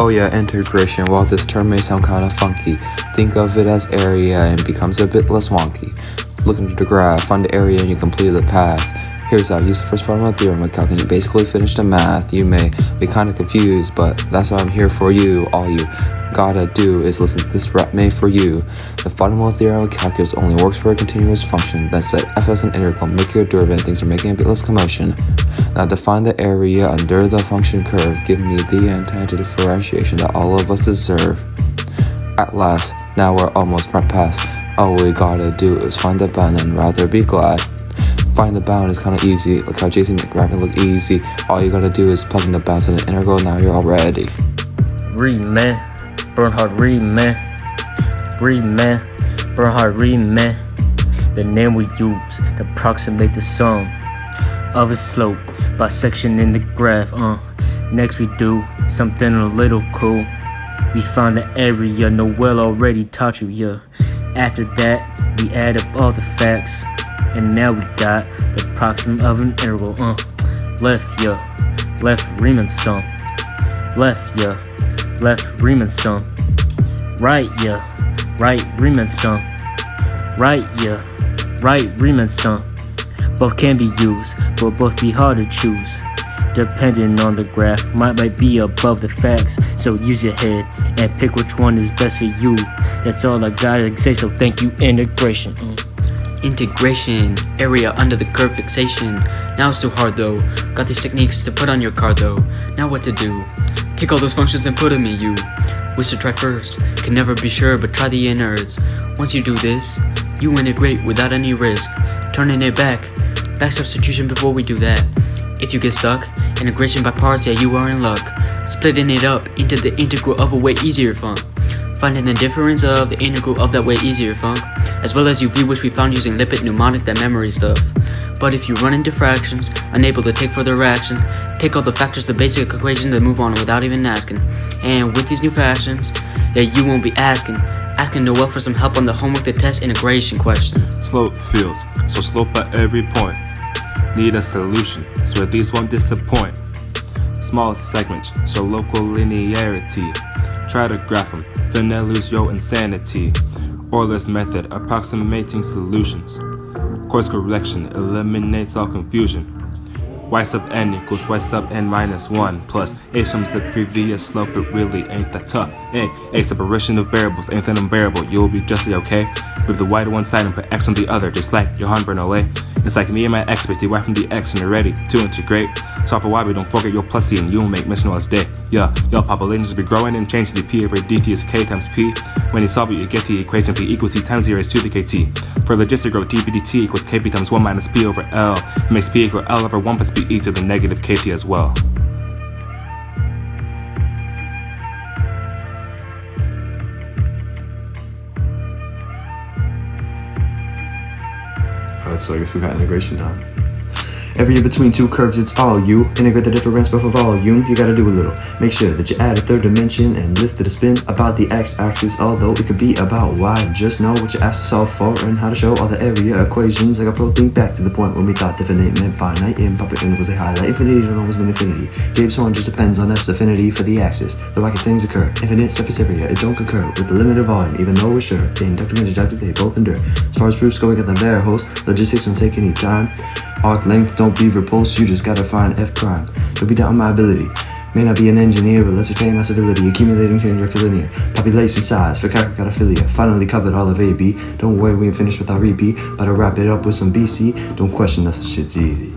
Oh yeah, integration. While this term may sound kinda funky, think of it as area and becomes a bit less wonky. Look into the graph, find the area and you complete the path. Here's how, use the first part of my theorem with calc and you basically finish the math. You may be kinda confused, but that's why I'm here for you. All you gotta do is listen to this rap made for you. The fundamental theorem of calculus only works for a continuous function. Then set f as an integral, make your derivative, and things are making a bit less commotion. Now define the area under the function curve. Give me the anti differentiation that all of us deserve. At last, now we're almost past. All we gotta do is find the bound and rather be glad. Find the bound is kinda easy. Look how JC make rapping look easy. All you gotta do is plug in the bounds in the integral, now you're all ready. Read man, Bernhard read man, Bernhard read man. The name we use to approximate the sum of a slope by section in the graph. Next we do something a little cool. We find the area Noel already taught you, yeah. After that, we add up all the facts. And now we got the approximate of an integral. Left, yeah, left Riemann sum. Left, yeah, left Riemann sum. Right, yeah, right Riemann sum. Right, yeah, right Riemann sum. Both can be used, but both be hard to choose. Depending on the graph, might be above the facts. So use your head and pick which one is best for you. That's all I gotta say, so thank you, integration. Integration, area under the curve fixation. Now it's too hard though. Got these techniques to put on your card though. Now what to do? Take all those functions and put them in you. Which to try first? Can never be sure, but try the innards. Once you do this, you integrate without any risk. Turning it back substitution before we do that. If you get stuck, integration by parts, yeah, you are in luck. Splitting it up into the integral of a way easier funk. Finding the difference of the integral of that way easier funk, as well as UV, which we found using Lipid mnemonic, that memory stuff. But if you run into fractions, unable to take further action, take all the factors, the basic equation, then move on without even asking. And with these new fractions, yeah, you won't be asking Noel for some help on the homework, the test, integration questions. Slope fields, so slope at every point. Need a solution, so these won't disappoint. Small segments, so local linearity. Try to graph them, finna lose your insanity. Euler's method, approximating solutions. Course correction, eliminates all confusion. Y sub n equals y sub n minus 1 plus a times the previous slope. It really ain't that tough. A separation of variables ain't that unbearable. You'll be justly okay with the y to one side and put x on the other, just like Johann Bernoulli. It's like me and my x with the y from the x and you're ready to integrate. Solve for y, but don't forget your plus c and you'll make mention all day. Yeah, your populations be growing and changing the p over dt is k times p. When you solve it, you get the equation p equals c times 0 raised to the kt. For logistic growth, dp dt equals kp times 1 minus p over l. It makes p equal l over 1 plus p e to the negative kt as well. So I guess we got integration done. Area between two curves, it's all you. Integrate the difference both of volume. You gotta do a little. Make sure that you add a third dimension and lift it a spin about the x-axis. Although it could be about y. Just know what you asked to solve for and how to show all the area equations. Like a pro, think back to the point when we thought definite meant finite. Improper intervals they highlight. Infinity don't always mean infinity. James Horn just depends on f's affinity for the axis. The wackiest things occur. Infinite surface area, it don't concur with the limited volume, even though we're sure. The inductive and deductive, they both endure. As far as proofs go, we got the bare host. Logistics don't take any time. Arc length, don't be repulsed, you just gotta find f prime. Don't be doubting my ability. May not be an engineer, but let's retain our civility. Accumulating change rectilinear. Population size for cacocatophilia. Finally covered all of AB. Don't worry, we ain't finished with our repeat, but I'll wrap it up with some BC. Don't question us, the shit's easy.